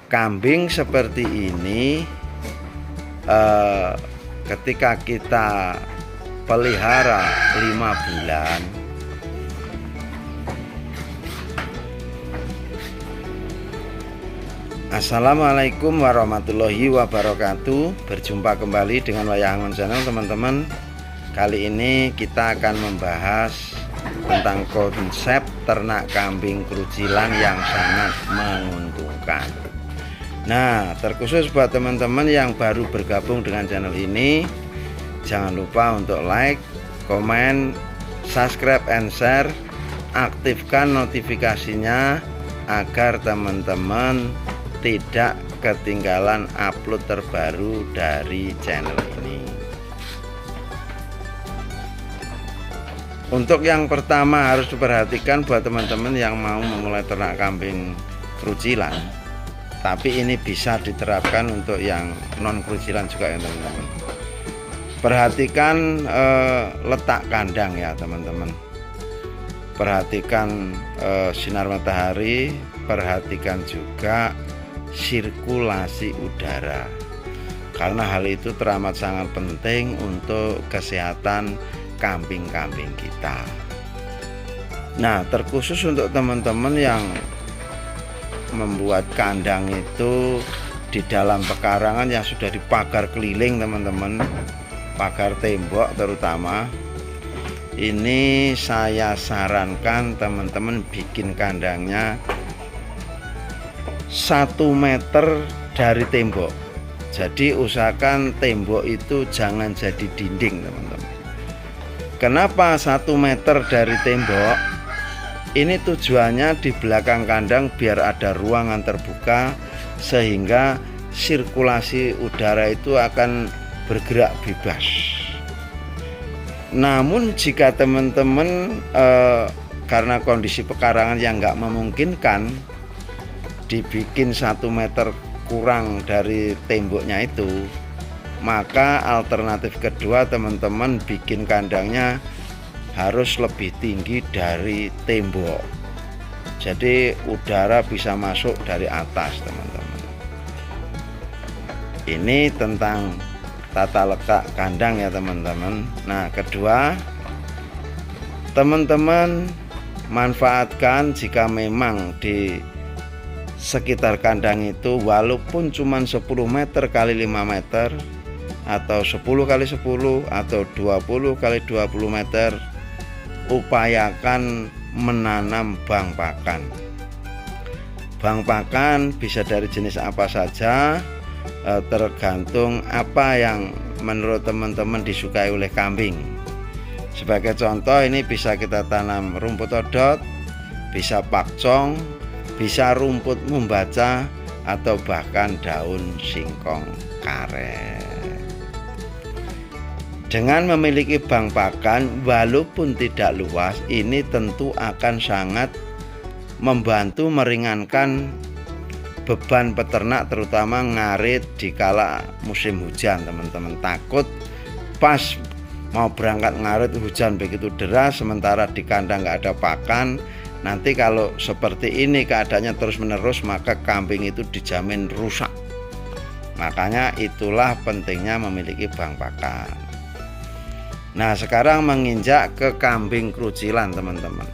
Kambing seperti ini ketika kita pelihara 5 bulan, Assalamualaikum warahmatullahi wabarakatuh. Berjumpa kembali dengan Wayah Angon Channel, teman-teman. Kali ini kita akan membahas tentang konsep ternak kambing kerucilan yang sangat menguntungkan. Nah, terkhusus buat teman-teman yang baru bergabung dengan channel ini, jangan lupa untuk like, komen, subscribe, and share. Aktifkan notifikasinya agar teman-teman tidak ketinggalan upload terbaru dari channel ini. Untuk yang pertama harus diperhatikan buat teman-teman yang mau memulai ternak kambing kerucilan, tapi ini bisa diterapkan untuk yang non kerucilan juga ya teman-teman. Perhatikan letak kandang ya teman-teman. Perhatikan sinar matahari, perhatikan juga sirkulasi udara, karena hal itu teramat sangat penting untuk kesehatan kambing-kambing kita. Nah, terkhusus untuk teman-teman yang membuat kandang itu di dalam pekarangan yang sudah dipagar keliling, teman-teman, pagar tembok terutama, ini saya sarankan teman-teman bikin kandangnya 1 meter dari tembok. Jadi usahakan tembok itu jangan jadi dinding, teman-teman. Kenapa 1 meter dari tembok? Ini tujuannya di belakang kandang biar ada ruangan terbuka, sehingga sirkulasi udara itu akan bergerak bebas. Namun jika teman-teman karena kondisi pekarangan yang nggak memungkinkan dibikin 1 meter kurang dari temboknya itu, maka alternatif kedua teman-teman bikin kandangnya harus lebih tinggi dari tembok, jadi udara bisa masuk dari atas, teman-teman. Ini tentang tata letak kandang ya teman-teman. Nah, kedua, teman-teman manfaatkan jika memang di sekitar kandang itu walaupun cuma 10 meter kali 5 meter atau 10 kali 10 atau 20 kali 20 meter, upayakan menanam bang pakan. Bang pakan bisa dari jenis apa saja, tergantung apa yang menurut teman-teman disukai oleh kambing. Sebagai contoh, ini bisa kita tanam rumput odot, bisa pakcong, bisa rumput membaca, atau bahkan daun singkong karet. Dengan memiliki bang pakan walaupun tidak luas, ini tentu akan sangat membantu meringankan beban peternak, terutama ngarit di kala musim hujan, teman-teman. Takut pas mau berangkat ngarit hujan begitu deras, sementara di kandang nggak ada pakan. Nanti kalau seperti ini keadaannya terus menerus, maka kambing itu dijamin rusak. Makanya itulah pentingnya memiliki bang pakan. Nah, sekarang menginjak ke kambing kerucilan, teman-teman.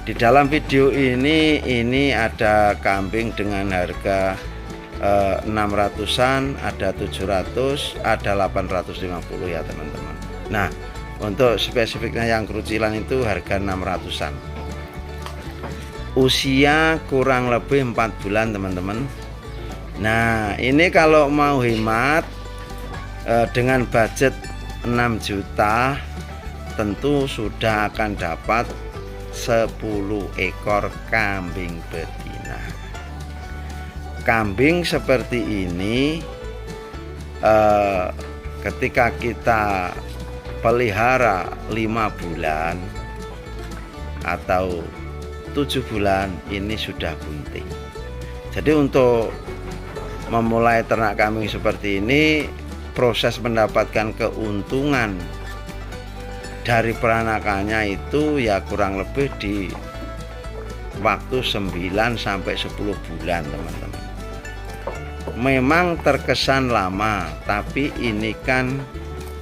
Di dalam video ini ada kambing dengan harga 600-an, ada 700, ada 850 ya teman-teman. Nah, untuk spesifiknya yang kerucilan itu harga 600-an. Usia kurang lebih 4 bulan, teman-teman. Nah, ini kalau mau hemat dengan budget 6 juta, tentu sudah akan dapat 10 ekor kambing betina. Kambing seperti ini ketika kita pelihara 5 bulan atau 7 bulan, ini sudah bunting. Jadi untuk memulai ternak kambing seperti ini, proses mendapatkan keuntungan dari peranakannya itu ya kurang lebih di waktu 9 sampai 10 bulan, teman-teman. memang terkesan lama, tapi ini kan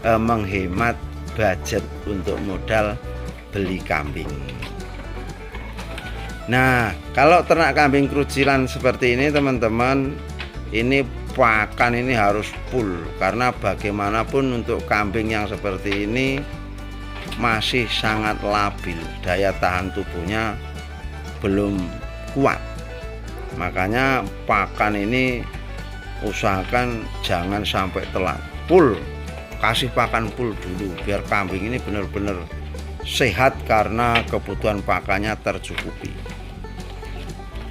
menghemat budget untuk modal beli kambing. Nah, kalau ternak kambing krucilan seperti ini teman-teman, ini pakan ini harus full, karena bagaimanapun untuk kambing yang seperti ini masih sangat labil, daya tahan tubuhnya belum kuat. Makanya pakan ini usahakan jangan sampai telat, full, kasih pakan full dulu biar kambing ini benar-benar sehat karena kebutuhan pakannya tercukupi.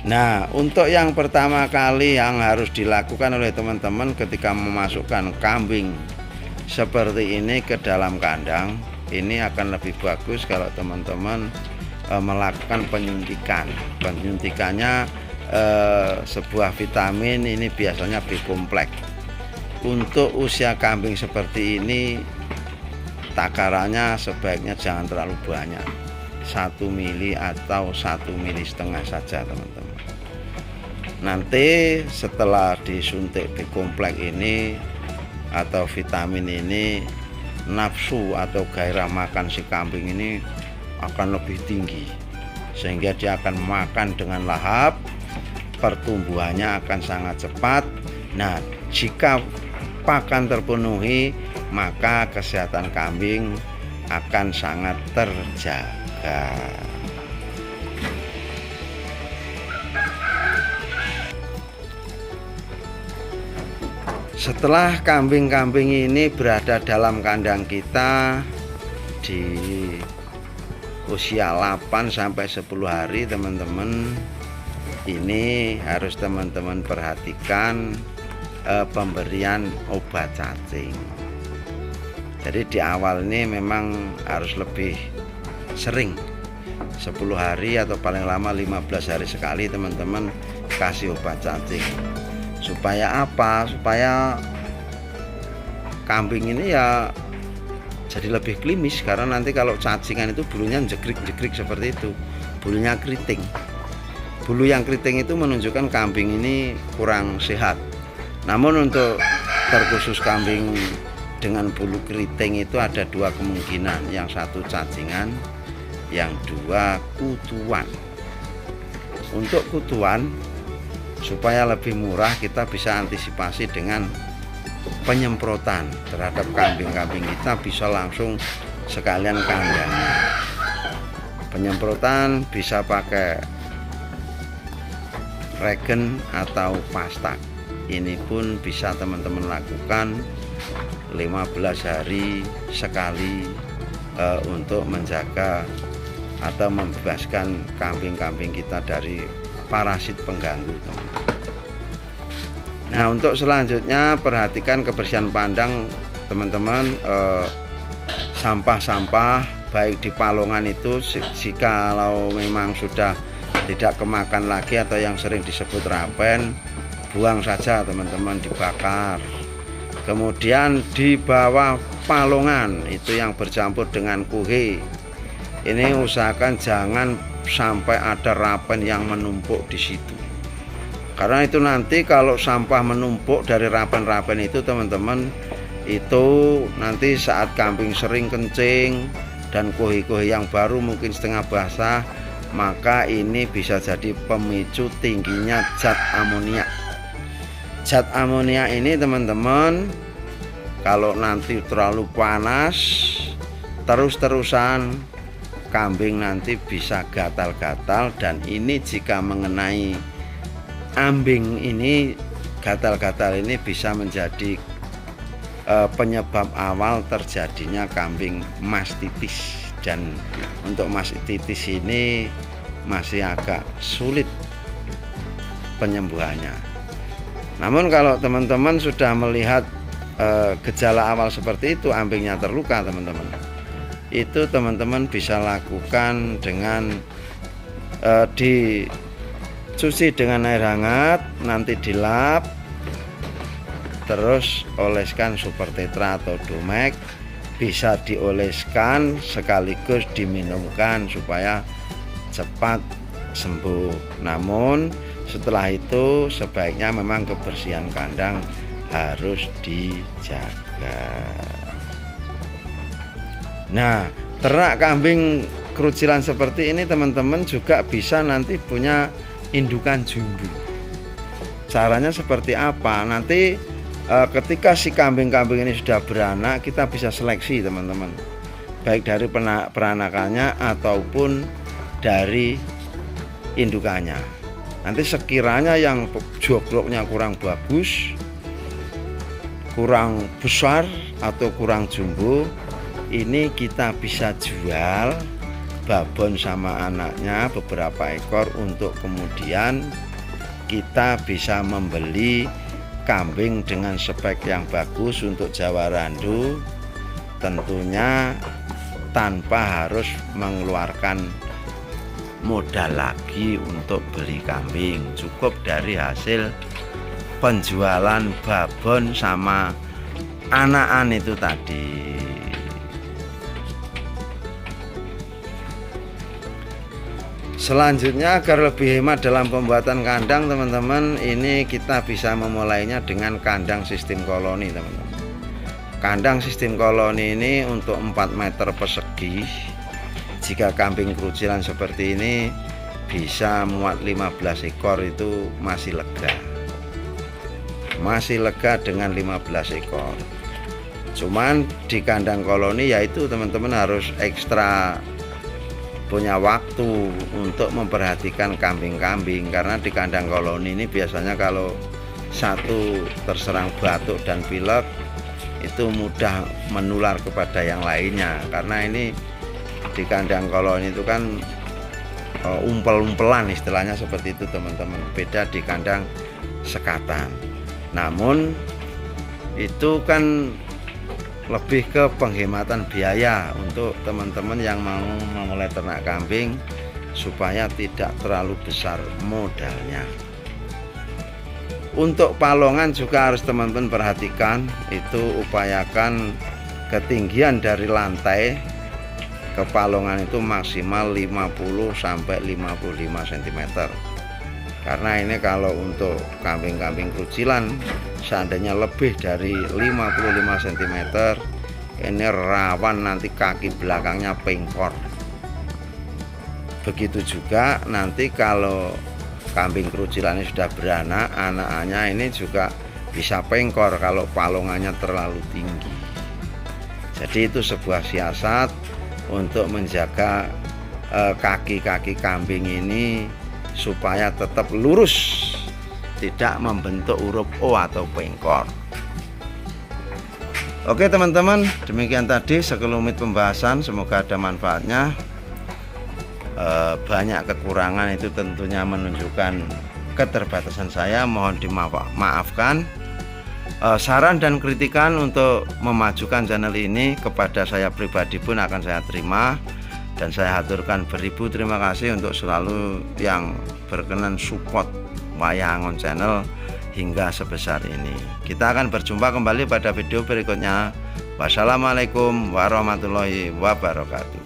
Nah, untuk yang pertama kali yang harus dilakukan oleh teman-teman ketika memasukkan kambing seperti ini ke dalam kandang, ini akan lebih bagus kalau teman-teman melakukan penyuntikan. Penyuntikannya sebuah vitamin, ini biasanya B kompleks. Untuk usia kambing seperti ini, takarannya sebaiknya jangan terlalu banyak, 1 mili atau 1,5 mili saja teman-teman. Nanti setelah disuntik B kompleks ini atau vitamin ini, nafsu atau gairah makan si kambing ini akan lebih tinggi, sehingga dia akan makan dengan lahap, pertumbuhannya akan sangat cepat. Nah, jika pakan terpenuhi, maka kesehatan kambing akan sangat terjaga. Setelah kambing-kambing ini berada dalam kandang kita di usia 8 sampai 10 hari teman-teman, ini harus teman-teman perhatikan pemberian obat cacing. Jadi di awal ini memang harus lebih sering, 10 hari atau paling lama 15 hari sekali teman-teman kasih obat cacing. Supaya apa? Supaya kambing ini ya jadi lebih klimis, karena nanti kalau cacingan itu bulunya jegrik-jegrik seperti itu, bulunya keriting. Bulu yang keriting itu menunjukkan kambing ini kurang sehat. Namun untuk terkhusus kambing dengan bulu keriting itu ada 2 kemungkinan, yang satu cacingan, yang 2 kutuan. Untuk kutuan, supaya lebih murah, kita bisa antisipasi dengan penyemprotan terhadap kambing-kambing kita, bisa langsung sekalian kandang. Penyemprotan bisa pakai regen atau pastak. Ini pun bisa teman-teman lakukan 15 hari sekali untuk menjaga atau membebaskan kambing-kambing kita dari parasit pengganggu. Nah, untuk selanjutnya perhatikan kebersihan kandang teman-teman. Sampah-sampah baik di palongan itu, jika kalau memang sudah tidak kemakan lagi atau yang sering disebut rapen, buang saja teman-teman, dibakar. Kemudian di bawah palongan itu yang bercampur dengan kuhe, ini usahakan jangan sampai ada rapen yang menumpuk di situ, karena itu nanti kalau sampah menumpuk dari rapen-rapen itu teman-teman, itu nanti saat kambing sering kencing dan kuhe-kuhe yang baru mungkin setengah basah, maka ini bisa jadi pemicu tingginya zat amonia. Zat amonia ini teman-teman, kalau nanti terlalu panas terus-terusan, kambing nanti bisa gatal-gatal, dan ini jika mengenai ambing ini, gatal-gatal ini bisa menjadi penyebab awal terjadinya kambing mastitis. Dan untuk mastitis ini masih agak sulit penyembuhannya. Namun kalau teman-teman sudah melihat gejala awal seperti itu, ambingnya terluka teman-teman, itu teman-teman bisa lakukan dengan dicuci dengan air hangat, nanti dilap, terus oleskan super tetra atau domek, bisa dioleskan sekaligus diminumkan supaya cepat sembuh. Namun Setelah itu sebaiknya memang kebersihan kandang harus dijaga. Nah, ternak kambing kerucilan seperti ini teman-teman juga bisa nanti punya indukan jumbo. Caranya seperti apa? Nanti ketika si kambing-kambing ini sudah beranak, kita bisa seleksi teman-teman, baik dari peranakannya ataupun dari indukannya. Nanti sekiranya yang jogloknya kurang bagus, kurang besar atau kurang jumbo, ini kita bisa jual babon sama anaknya beberapa ekor untuk kemudian kita bisa membeli kambing dengan spek yang bagus untuk Jawa Randu, tentunya tanpa harus mengeluarkan modal lagi untuk beli kambing. Cukup dari hasil penjualan babon sama anakan itu tadi. Selanjutnya, agar lebih hemat dalam pembuatan kandang teman-teman, ini kita bisa memulainya dengan kandang sistem koloni teman-teman. Kandang sistem koloni ini untuk 4 meter persegi. Jika kambing kerucilan seperti ini bisa muat 15 ekor, itu masih lega. Masih lega dengan 15 ekor. Cuman di kandang koloni yaitu teman-teman harus ekstra punya waktu untuk memperhatikan kambing-kambing, karena di kandang koloni ini biasanya kalau satu terserang batuk dan pilek itu mudah menular kepada yang lainnya, karena ini di kandang koloni itu kan umpel-umpelan istilahnya seperti itu teman-teman, beda di kandang sekatan. Namun itu kan lebih ke penghematan biaya untuk teman-teman yang mau memulai ternak kambing supaya tidak terlalu besar modalnya. Untuk palongan juga harus teman-teman perhatikan, itu upayakan ketinggian dari lantai ke palongan itu maksimal 50 sampai 55 cm. Karena ini kalau untuk kambing-kambing kerucilan seandainya lebih dari 55 cm, ini rawan nanti kaki belakangnya pengkor. Begitu juga nanti kalau kambing kerucilan ini sudah beranak, anak-anaknya ini juga bisa pengkor kalau palongannya terlalu tinggi. Jadi itu sebuah siasat untuk menjaga kaki-kaki kambing ini supaya tetap lurus, tidak membentuk huruf O atau pengkor. Oke teman-teman, demikian tadi sekelumit pembahasan, semoga ada manfaatnya. Banyak kekurangan itu tentunya menunjukkan keterbatasan saya, mohon dimaafkan. Saran dan kritikan untuk memajukan channel ini kepada saya pribadi pun akan saya terima, dan saya haturkan beribu terima kasih untuk selalu yang berkenan support Wayangon Channel hingga sebesar ini. Kita akan berjumpa kembali pada video berikutnya. Wassalamualaikum warahmatullahi wabarakatuh.